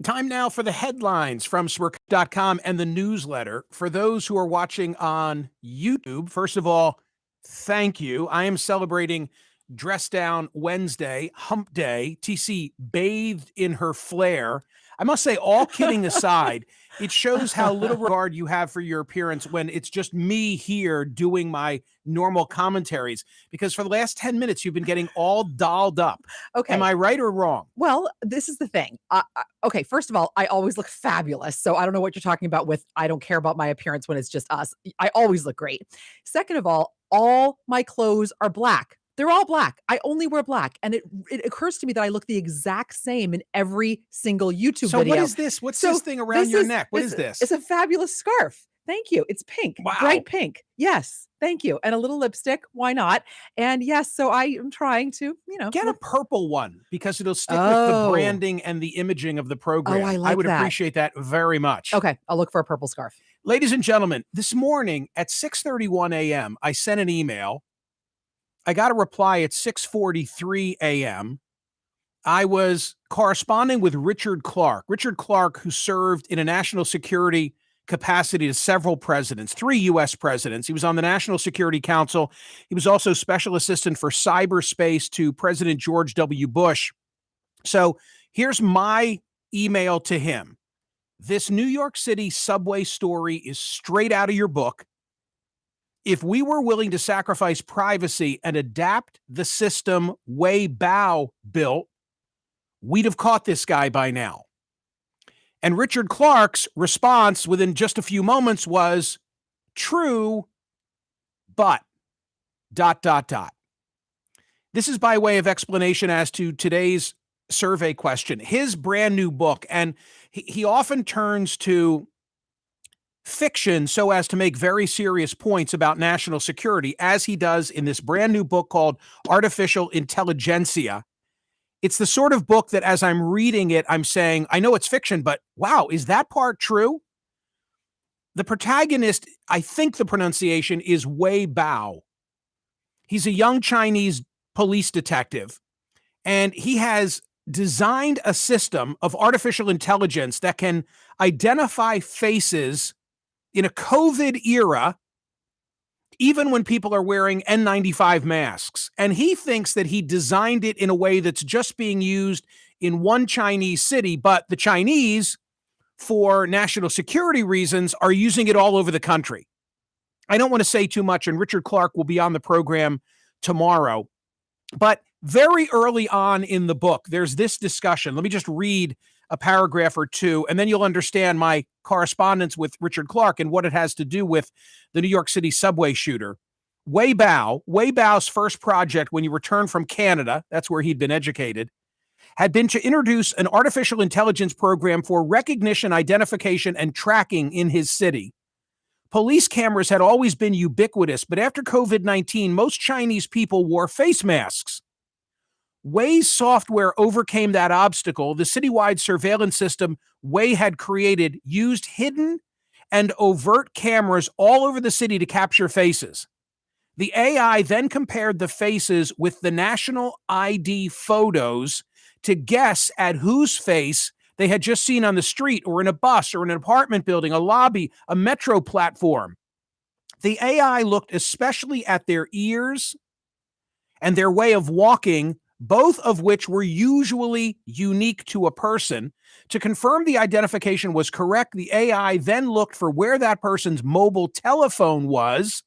Time now for the headlines from Smerconish.com and the newsletter. For those who are watching on YouTube, first of all, thank you. I am celebrating Dress Down Wednesday, Hump Day. TC bathed in her flair. I must say, all kidding aside, it shows how little regard you have for your appearance when it's just me here doing my normal commentaries. Because for the last 10 minutes, you've been getting all dolled up. Okay. Am I right or wrong? Well, this is the thing. Okay, first of all, I always look fabulous. So I don't know what you're talking about with I don't care about my appearance when it's just us. I always look great. Second of all my clothes are black. They're all black. I only wear black. And it occurs to me that I look the exact same in every single YouTube video. So what is this? What's this thing around your neck? What is this? It's a fabulous scarf. Thank you. It's pink. Wow. Bright pink. Yes. Thank you. And a little lipstick. Why not? And yes, so I am trying to, get a purple one because it'll stick with the branding and the imaging of the program. Oh, I like would that. appreciate that very much. Okay. I'll look for a purple scarf. Ladies and gentlemen, this morning at 6:31 a.m., I sent an email. I got a reply at 6:43 a.m. I was corresponding with Richard Clarke. Richard Clarke, who served in a national security capacity to several presidents, 3 U.S. presidents. He was on the National Security Council. He was also special assistant for cyberspace to President George W. Bush. So here's my email to him. This New York City subway story is straight out of your book. If we were willing to sacrifice privacy and adapt the system Wei Bao built, we'd have caught this guy by now. And Richard Clarke's response within just a few moments was, true, but ... This is by way of explanation as to today's survey question. His brand new book, and he often turns to fiction so as to make very serious points about national security, as he does in this brand new book called Artificial Intelligentsia. It's the sort of book that as I'm reading it, I'm saying, I know it's fiction, but wow, is that part true? The protagonist, I think the pronunciation is Wei Bao. He's a young Chinese police detective, and he has designed a system of artificial intelligence that can identify faces in a COVID era, even when people are wearing N95 masks. And he thinks that he designed it in a way that's just being used in one Chinese city, but the Chinese, for national security reasons, are using it all over the country. I don't want to say too much, and Richard Clarke will be on the program tomorrow. But very early on in the book, there's this discussion. Let me just read a paragraph or two, and then you'll understand my correspondence with Richard Clarke and what it has to do with the New York City subway shooter. Wei Bao's first project when he returned from Canada, that's where he'd been educated, had been to introduce an artificial intelligence program for recognition, identification, and tracking in his city. Police cameras had always been ubiquitous, but after COVID-19, most Chinese people wore face masks. Wei's software overcame that obstacle. The citywide surveillance system Wei had created used hidden and overt cameras all over the city to capture faces. The AI then compared the faces with the national ID photos to guess at whose face they had just seen on the street or in a bus or in an apartment building, a lobby, a metro platform. The AI looked especially at their ears and their way of walking, both of which were usually unique to a person. To confirm the identification was correct, the AI then looked for where that person's mobile telephone was,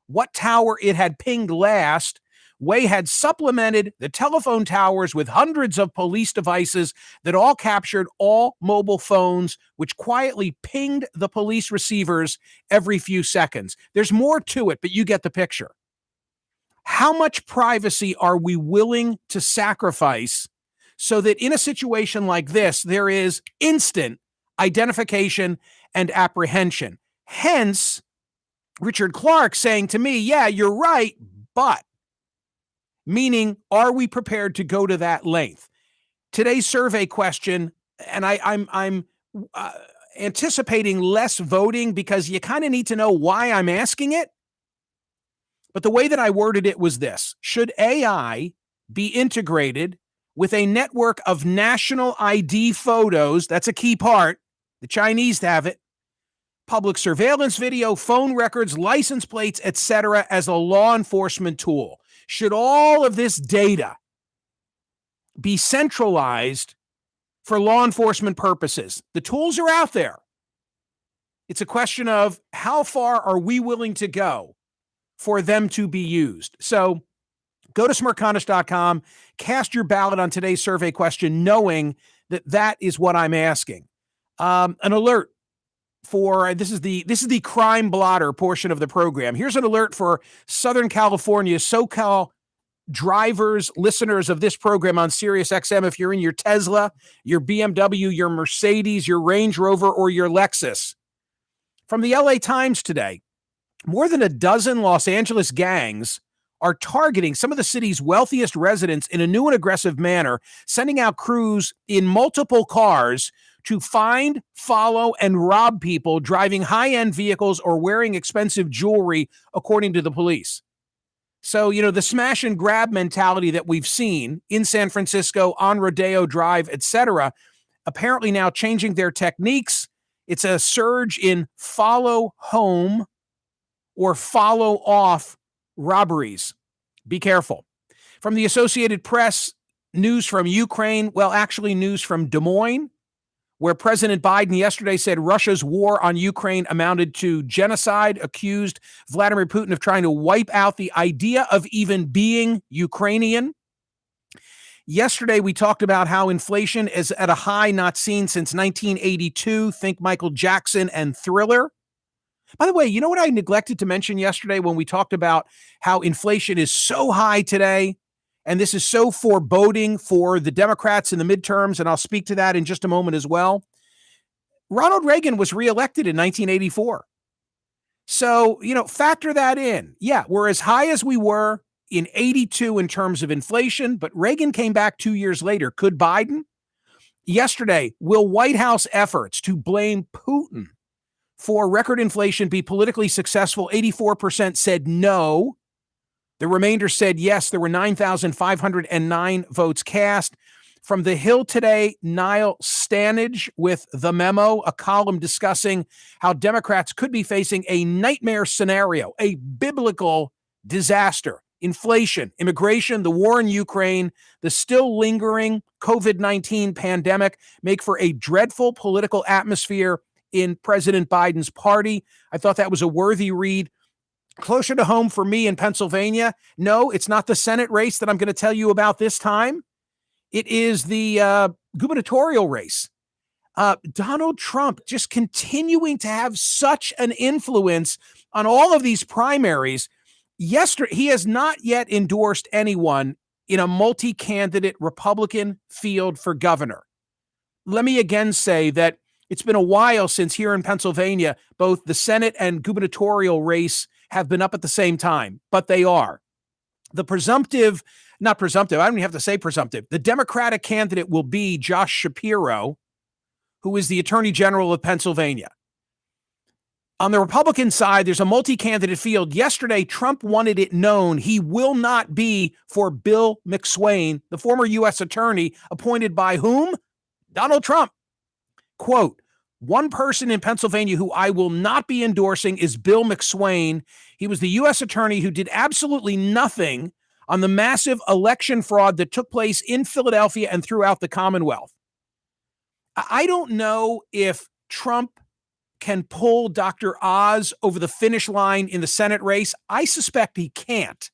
what tower it had pinged last. Wei had supplemented the telephone towers with hundreds of police devices that all captured all mobile phones, which quietly pinged the police receivers every few seconds. There's more to it, but you get the picture. How much privacy are we willing to sacrifice so that in a situation like this, there is instant identification and apprehension? Hence, Richard Clarke saying to me, yeah, you're right, but, meaning, are we prepared to go to that length? Today's survey question, and I'm anticipating less voting because you kind of need to know why I'm asking it. But the way that I worded it was this: should AI be integrated with a network of national ID photos. That's a key part. The Chinese have it. Public surveillance video, phone records, license plates, etc., as a law enforcement tool. Should all of this data be centralized for law enforcement purposes? The tools are out there. It's a question of how far are we willing to go for them to be used. So go to Smerconish.com, cast your ballot on today's survey question, knowing that that is what I'm asking. An alert for this is the crime blotter portion of the program. Here's an alert for Southern California, SoCal drivers, listeners of this program on SiriusXM. If you're in your Tesla, your BMW, your Mercedes, your Range Rover, or your Lexus. From the LA Times today, more than a dozen Los Angeles gangs are targeting some of the city's wealthiest residents in a new and aggressive manner, sending out crews in multiple cars to find, follow, and rob people driving high-end vehicles or wearing expensive jewelry, according to the police. So, the smash and grab mentality that we've seen in San Francisco, on Rodeo Drive, etc., apparently now changing their techniques. It's a surge in follow home or follow off robberies. Be careful. From the Associated Press, news from Ukraine, actually news from Des Moines, where President Biden yesterday said Russia's war on Ukraine amounted to genocide, accused Vladimir Putin of trying to wipe out the idea of even being Ukrainian. Yesterday, we talked about how inflation is at a high not seen since 1982. Think Michael Jackson and Thriller. By the way, you know what I neglected to mention yesterday when we talked about how inflation is so high today? And this is so foreboding for the Democrats in the midterms, and I'll speak to that in just a moment as well. Ronald Reagan was reelected in 1984. So, factor that in. Yeah, we're as high as we were in 82 in terms of inflation, but Reagan came back 2 years later. Could Biden? Yesterday, will White House efforts to blame Putin for record inflation be politically successful? 84% said no. The remainder said yes. There were 9,509 votes cast. From The Hill today, Niall Stanage with The Memo, a column discussing how Democrats could be facing a nightmare scenario, a biblical disaster. Inflation, immigration, the war in Ukraine, the still lingering COVID-19 pandemic make for a dreadful political atmosphere in President Biden's party. I thought that was a worthy read. Closer to home for me in Pennsylvania, no, it's not the Senate race that I'm going to tell you about this time. It is the gubernatorial race. Donald Trump just continuing to have such an influence on all of these primaries. Yesterday, he has not yet endorsed anyone in a multi-candidate Republican field for governor. Let me again say that it's been a while since here in Pennsylvania, both the Senate and gubernatorial race have been up at the same time, but they are. The not presumptive, I don't even have to say presumptive. The Democratic candidate will be Josh Shapiro, who is the Attorney General of Pennsylvania. On the Republican side, there's a multi-candidate field. Yesterday, Trump wanted it known he will not be for Bill McSwain, the former U.S. attorney appointed by whom? Donald Trump. Quote, one person in Pennsylvania who I will not be endorsing is Bill McSwain. He was the U.S. attorney who did absolutely nothing on the massive election fraud that took place in Philadelphia and throughout the Commonwealth. I don't know if Trump can pull Dr. Oz over the finish line in the Senate race. I suspect he can't.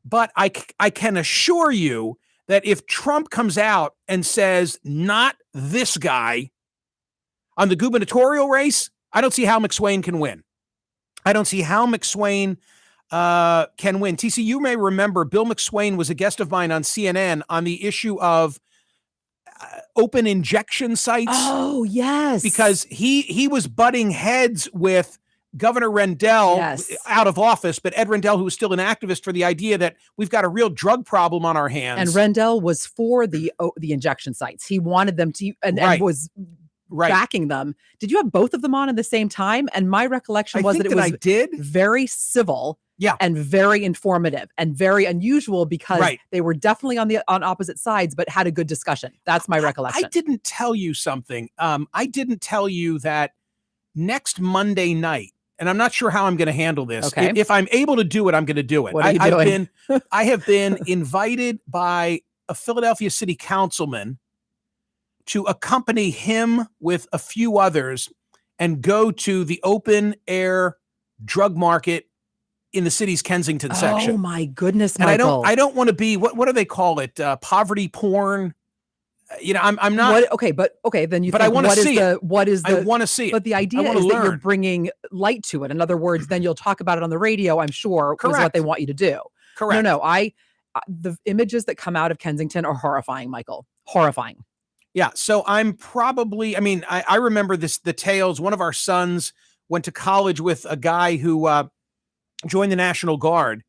But I can assure you that if Trump comes out and says, not this guy, on the gubernatorial race, I don't see how McSwain can win. I don't see how McSwain can win. TC, you may remember Bill McSwain was a guest of mine on CNN on the issue of open injection sites. Oh, yes. Because he was butting heads with Governor Rendell, yes, out of office, but Ed Rendell, who was still an activist for the idea that we've got a real drug problem on our hands. And Rendell was for the injection sites. He wanted them to, and was backing them. Did you have both of them on at the same time? And my recollection was that it was I did. very civil. Yeah. and very informative and very unusual because Right. they were definitely on opposite sides, but had a good discussion. That's my recollection. I didn't tell you something. I didn't tell you that next Monday night, and I'm not sure how I'm going to handle this. Okay. If I'm able to do it, I'm going to do it. What are you doing? I have been invited by a Philadelphia city councilman to accompany him with a few others and go to the open air drug market in the city's Kensington section. Oh my goodness, And Michael. I don't want to be, what do they call it? Poverty porn. I'm not. Then you. But think, I want to see it. What is the? I want to see it. But the idea is that you're bringing light to it. In other words, then you'll talk about it on the radio. I'm sure is what they want you to do. Correct. No. The images that come out of Kensington are horrifying, Michael. Horrifying. Yeah. So I'm probably. I mean, I remember the tales. One of our sons went to college with a guy who joined the National Guard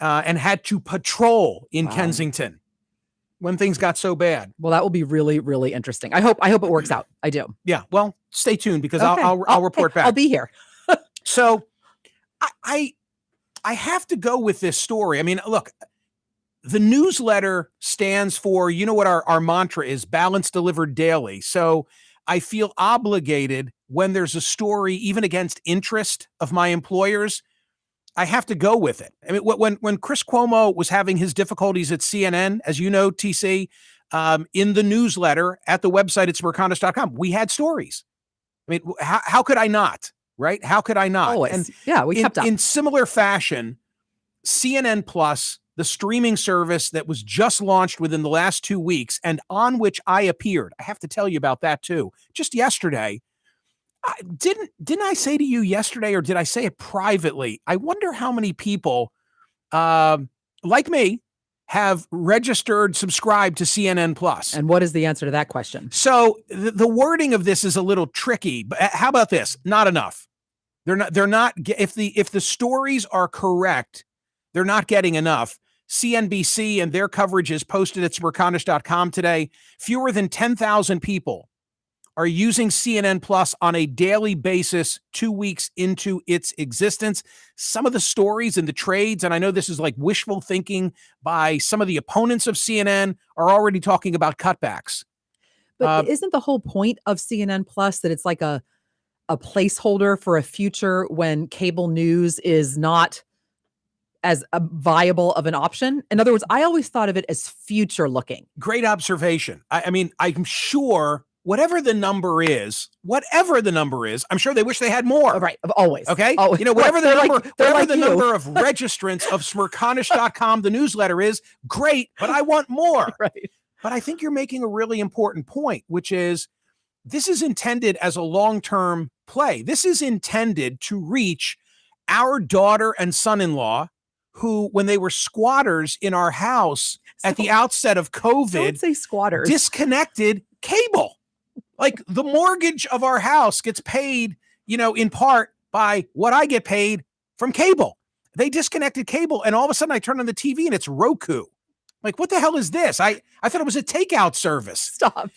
and had to patrol in Kensington when things got so bad. Well, that will be really, really interesting. I hope it works out. I do. Yeah. Well, stay tuned because I'll report back. I'll be here. So I have to go with this story. I mean, look, the newsletter stands for, you know what our mantra is, balance delivered daily. So I feel obligated when there's a story, even against interest of my employers, I have to go with it. I mean, when Chris Cuomo was having his difficulties at CNN, as you know, TC, in the newsletter at the website at Smerconish.com, we had stories. I mean, how could I not, right? How could I not? Always. And we kept up. In similar fashion, CNN Plus, the streaming service that was just launched within the last 2 weeks and on which I appeared, I have to tell you about that too. Just yesterday, didn't I say to you yesterday, or did I say it privately? I wonder how many people like me have registered, subscribed to CNN Plus. And what is the answer to that question? So the wording of this is a little tricky, but how about this? Not enough. They're not, if the stories are correct, they're not getting enough. CNBC and their coverage is posted at Smerconish.com today. Fewer than 10,000 people are using CNN Plus on a daily basis 2 weeks into its existence. Some of the stories and the trades, and I know this is like wishful thinking by some of the opponents of CNN, are already talking about cutbacks. But isn't the whole point of CNN Plus that it's like a placeholder for a future when cable news is not as a viable of an option? In other words, I always thought of it as future looking. Great observation. I mean, I'm sure whatever the number is, I'm sure they wish they had more. Right. Always. Okay. Always. Whatever the number, number of registrants of Smerconish.com, the newsletter is, great, but I want more. Right. But I think you're making a really important point, which is this is intended as a long-term play. This is intended to reach our daughter and son-in-law who, when they were squatters in our house at the outset of COVID, don't say squatters, disconnected cable. Like the mortgage of our house gets paid, in part by what I get paid from cable. They disconnected cable, and all of a sudden I turn on the TV and it's Roku. Like, what the hell is this? I thought it was a takeout service. Stop.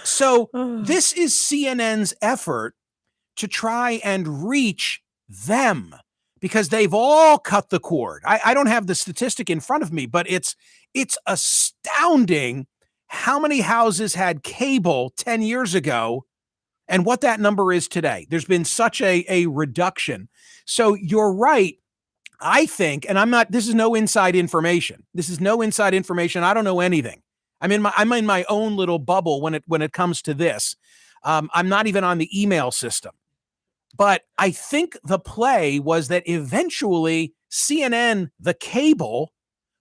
So this is CNN's effort to try and reach them because they've all cut the cord. I don't have the statistic in front of me, but it's astounding how many houses had cable 10 years ago and what that number is today. There's been such a reduction. So you're right. I think, and this is no inside information. I don't know anything. I'm in my own little bubble when it comes to this. I'm not even on the email system. But I think the play was that eventually CNN, the cable,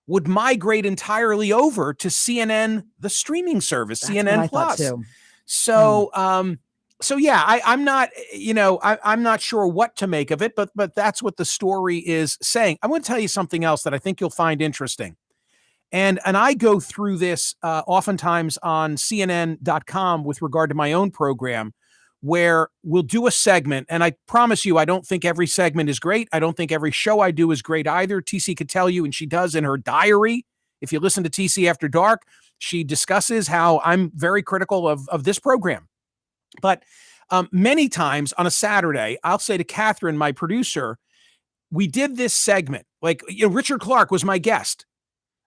would migrate entirely over to CNN, the streaming service, That's CNN what I Plus. thought too. So yeah, I'm not, I'm not sure what to make of it, but that's what the story is saying. I'm going to tell you something else that I think you'll find interesting. And I go through this oftentimes on CNN.com with regard to my own program, where we'll do a segment. And I promise you, I don't think every segment is great. I don't think every show I do is great either. TC could tell you, and she does in her diary. If you listen to TC After Dark, she discusses how I'm very critical of this program. But many times on a Saturday, I'll say to Catherine, my producer, we did this segment. Like, Richard Clark was my guest.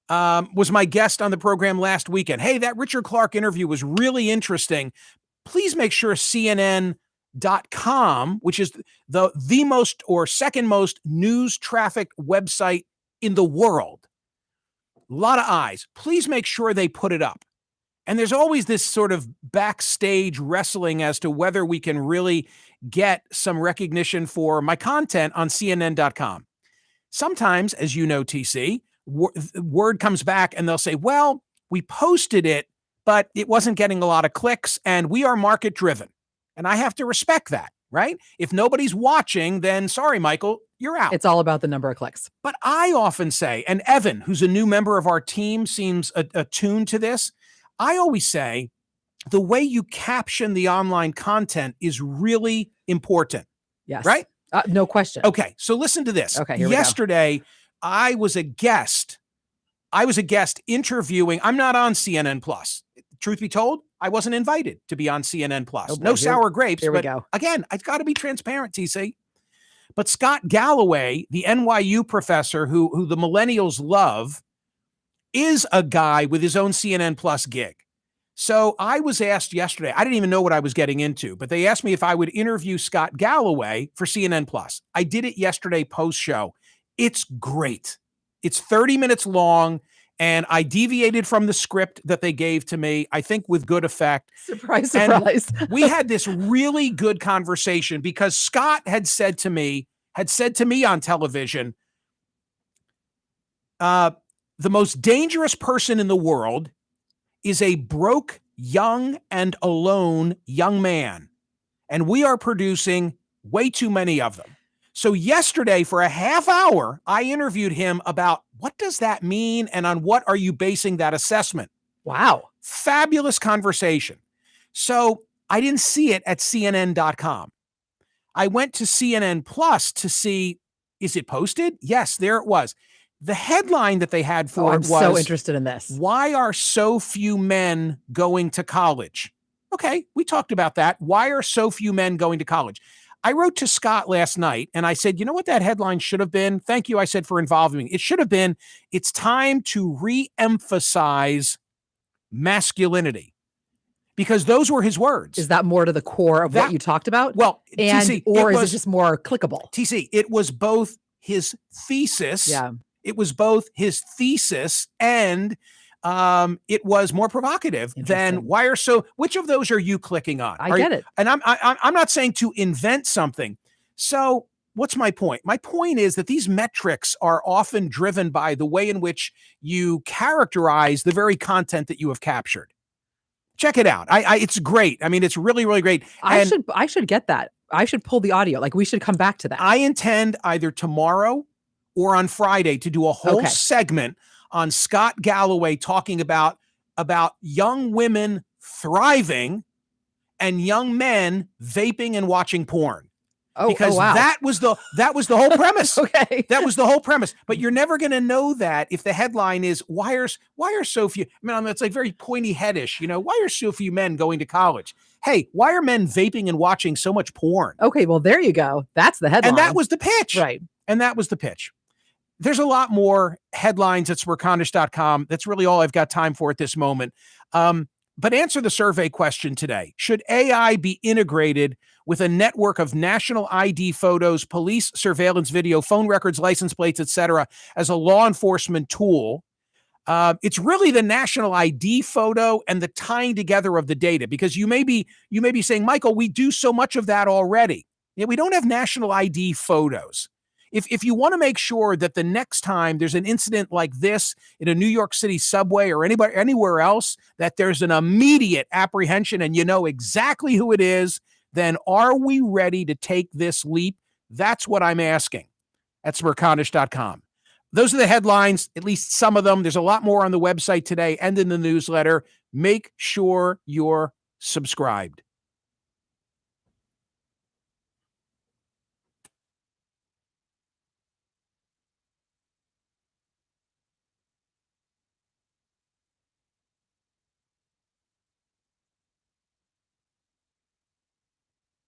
On the program last weekend. Hey, that Richard Clark interview was really interesting. Please make sure CNN.com, which is the most or second most news traffic website in the world. A lot of eyes. Please make sure they put it up. And there's always this sort of backstage wrestling as to whether we can really get some recognition for my content on CNN.com. Sometimes, as you know, TC, word comes back and they'll say, well, we posted it, but it wasn't getting a lot of clicks and we are market driven. And I have to respect that, right? If nobody's watching, then sorry, Michael, you're out. It's all about the number of clicks. But I often say, and Evan, who's a new member of our team, seems attuned to this. I always say the way you caption the online content is really important. Yes. Right? No question. Okay. So listen to this. Okay. Here we go. Yesterday, I was a guest interviewing. I'm not on CNN Plus. Truth be told, I wasn't invited to be on CNN Plus. Oh boy, no sour grapes. Here we but go. Again, I've got to be transparent, TC. But Scott Galloway, the NYU professor who the millennials love, is a guy with his own CNN Plus gig. So I was asked yesterday, I didn't even know what I was getting into, but they asked me if I would interview Scott Galloway for CNN Plus. I did it yesterday post-show. It's great. It's 30 minutes long, and I deviated from the script that they gave to me, I think with good effect. Surprise, surprise. And we had this really good conversation because Scott had said to me on television, the most dangerous person in the world is a broke, young, and alone young man. And we are producing way too many of them. So yesterday, for a half hour, I interviewed him about what does that mean and on what are you basing that assessment? Wow. Fabulous conversation. So I didn't see it at CNN.com. I went to CNN Plus to see, is it posted? Yes, there it was. The headline that they had for it was, so interested in this. Why are so few men going to college? Okay, we talked about that. Why are so few men going to college? I wrote to Scott last night and I said, you know what that headline should have been? Thank you, I said, for involving me. It should have been, it's time to re-emphasize masculinity. Because those were his words. Is that more to the core of what you talked about? Well, and TC, is it just more clickable? TC, it was both his thesis. Yeah. It was both his thesis and it was more provocative than which of those are you clicking on? I get it. And I'm not saying to invent something. So what's my point? My point is that these metrics are often driven by the way in which you characterize the very content that you have captured. Check it out. It's great. I mean, it's really, really great. I should get that. I should pull the audio. Like, we should come back to that. I intend either tomorrow or on Friday to do a whole segment on Scott Galloway talking about young women thriving and young men vaping and watching porn. Because wow. that was the whole premise. Okay. That was the whole premise. But you're never going to know that if the headline is why are so few, I mean, it's like very pointy headish, why are so few men going to college? Hey, why are men vaping and watching so much porn? Okay, well, there you go. That's the headline. And that was the pitch. Right. And that was the pitch. There's a lot more headlines at Smerconish.com. That's really all I've got time for at this moment. But answer the survey question today. Should AI be integrated with a network of national ID photos, police surveillance video, phone records, license plates, etc., as a law enforcement tool? It's really the national ID photo and the tying together of the data, because you may be saying, Michael, we do so much of that already. Yeah, we don't have national ID photos. If you want to make sure that the next time there's an incident like this in a New York City subway or anywhere else, that there's an immediate apprehension and you know exactly who it is, then are we ready to take this leap? That's what I'm asking at Smerconish.com. Those are the headlines, at least some of them. There's a lot more on the website today and in the newsletter. Make sure you're subscribed.